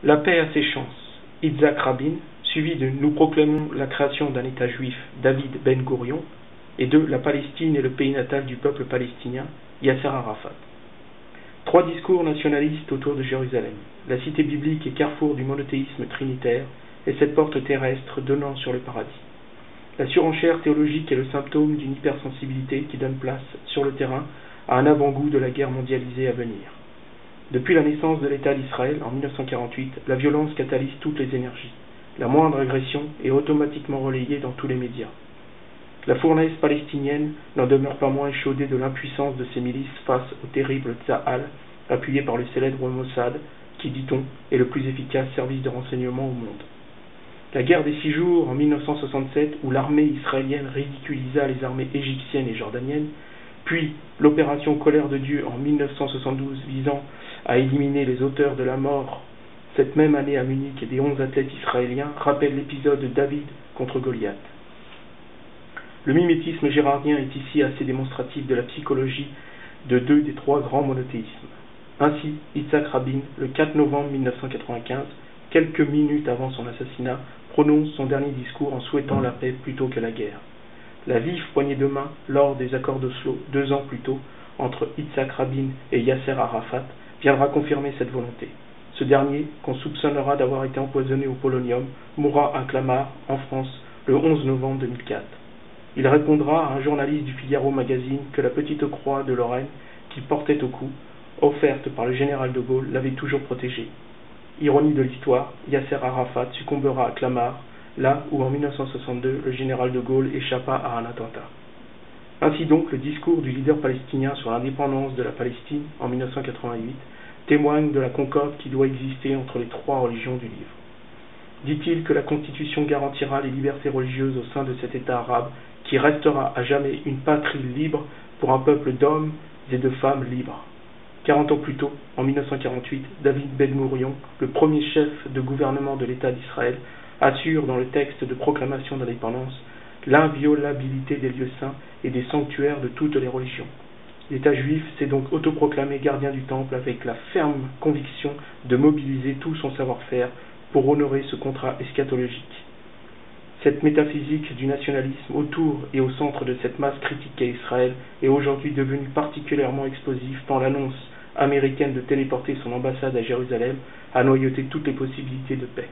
La paix a ses chances. Yitzhak Rabin, suivi de Nous proclamons la création d'un État juif, David Ben Gourion, et de La Palestine est le pays natal du peuple palestinien, Yasser Arafat. Trois discours nationalistes autour de Jérusalem. La cité biblique est carrefour du monothéisme trinitaire et cette porte terrestre donnant sur le paradis. La surenchère théologique est le symptôme d'une hypersensibilité qui donne place, sur le terrain, à un avant-goût de la guerre mondialisée à venir. Depuis la naissance de l'État d'Israël en 1948, la violence catalyse toutes les énergies. La moindre agression est automatiquement relayée dans tous les médias. La fournaise palestinienne n'en demeure pas moins échaudée de l'impuissance de ses milices face au terrible Tsahal, appuyé par le célèbre Mossad, qui, dit-on, est le plus efficace service de renseignement au monde. La guerre des 6 jours en 1967, où l'armée israélienne ridiculisa les armées égyptiennes et jordaniennes, puis l'opération Colère de Dieu en 1972 visant à éliminer les auteurs de la mort cette même année à Munich des 11 athlètes israéliens rappellent l'épisode de David contre Goliath. Le mimétisme gérardien est ici assez démonstratif de la psychologie de deux des trois grands monothéismes. Ainsi, Yitzhak Rabin, le 4 novembre 1995, quelques minutes avant son assassinat, prononce son dernier discours en souhaitant la paix plutôt que la guerre. La vive poignée de main lors des accords d'Oslo 2 ans plus tôt entre Yitzhak Rabin et Yasser Arafat viendra confirmer cette volonté. Ce dernier, qu'on soupçonnera d'avoir été empoisonné au polonium, mourra à Clamart, en France, le 11 novembre 2004. Il répondra à un journaliste du Figaro Magazine que la petite croix de Lorraine qu'il portait au cou, offerte par le général de Gaulle, l'avait toujours protégé. Ironie de l'histoire, Yasser Arafat succombera à Clamart, là où en 1962 le général de Gaulle échappa à un attentat. Ainsi donc, le discours du leader palestinien sur l'indépendance de la Palestine en 1988 témoigne de la concorde qui doit exister entre les trois religions du livre. Dit-il que la Constitution garantira les libertés religieuses au sein de cet État arabe qui restera à jamais une patrie libre pour un peuple d'hommes et de femmes libres. 40 ans plus tôt, en 1948, David Ben Gourion, le premier chef de gouvernement de l'État d'Israël, assure dans le texte de proclamation d'indépendance l'inviolabilité des lieux saints et des sanctuaires de toutes les religions. L'État juif s'est donc autoproclamé gardien du temple avec la ferme conviction de mobiliser tout son savoir-faire pour honorer ce contrat eschatologique. Cette métaphysique du nationalisme autour et au centre de cette masse critique qu'est Israël est aujourd'hui devenue particulièrement explosive tant l'annonce américaine de téléporter son ambassade à Jérusalem a noyauté toutes les possibilités de paix.